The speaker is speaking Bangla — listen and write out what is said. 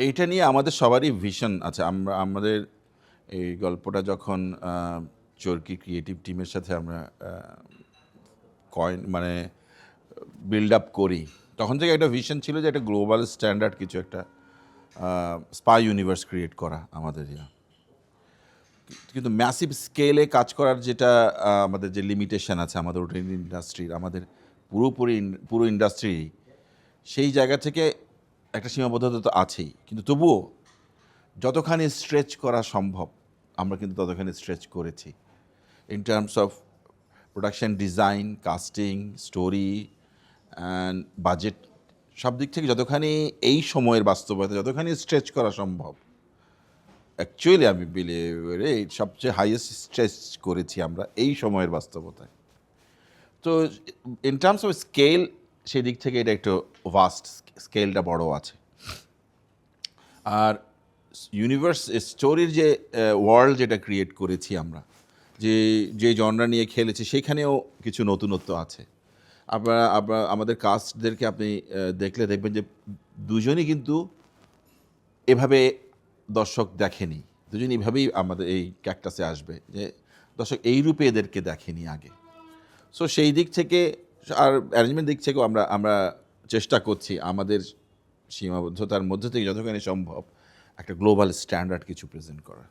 এইটা নিয়ে আমাদের সবারই ভিশন আছে। আমাদের এই গল্পটা যখন চরকি ক্রিয়েটিভ টিমের সাথে আমরা মানে বিল্ড আপ করি, তখন থেকে একটা ভিশন ছিল যে একটা গ্লোবাল স্ট্যান্ডার্ড কিছু একটা স্পাই ইউনিভার্স ক্রিয়েট করা আমাদের কিন্তু ম্যাসিভ স্কেলে কাজ করার যেটা আমাদের যে লিমিটেশন আছে আমাদের ওটা ইন্ডাস্ট্রির, আমাদের পুরো ইন্ডাস্ট্রি, সেই জায়গা থেকে একটা সীমাবদ্ধতা তো আছেই। কিন্তু তবুও যতখানি স্ট্রেচ করা সম্ভব আমরা কিন্তু ততখানি স্ট্রেচ করেছি in terms of production design, casting, story and budget, সব দিক থেকে যতখানি এই সময়ের বাস্তবতা যতখানি স্ট্রেচ করা সম্ভব। অ্যাকচুয়ালি আমি বিলিভ এই সবচেয়ে হাইয়েস্ট স্ট্রেচ করেছি আমরা এই সময়ের বাস্তবতায়। তো ইন টার্মস অফ স্কেল সেই দিক থেকে এটা একটু ভাস্ট, স্কেলটা বড় আছে। আর ইউনিভার্স স্টোরির যে ওয়ার্ল্ড যেটা ক্রিয়েট করেছি আমরা, যে জনরা নিয়ে খেলেছি, সেখানেও কিছু নতুনত্ব আছে। আমাদের কাস্টদেরকে আপনি দেখলে দেখবেন যে দুজনই কিন্তু এভাবে দর্শক দেখেনি, দুজনই এভাবেই আমাদের এই ক্যাকটাসে আসবে যে দর্শক এই রূপে এদেরকে দেখেনি আগে। সো সেই দিক থেকে আর অ্যারেঞ্জমেন্ট দিক থেকেও আমরা চেষ্টা করছি আমাদের সীমাবদ্ধতার মধ্যে থেকে যতখানি সম্ভব একটা গ্লোবাল স্ট্যান্ডার্ড কিছু প্রেজেন্ট করা।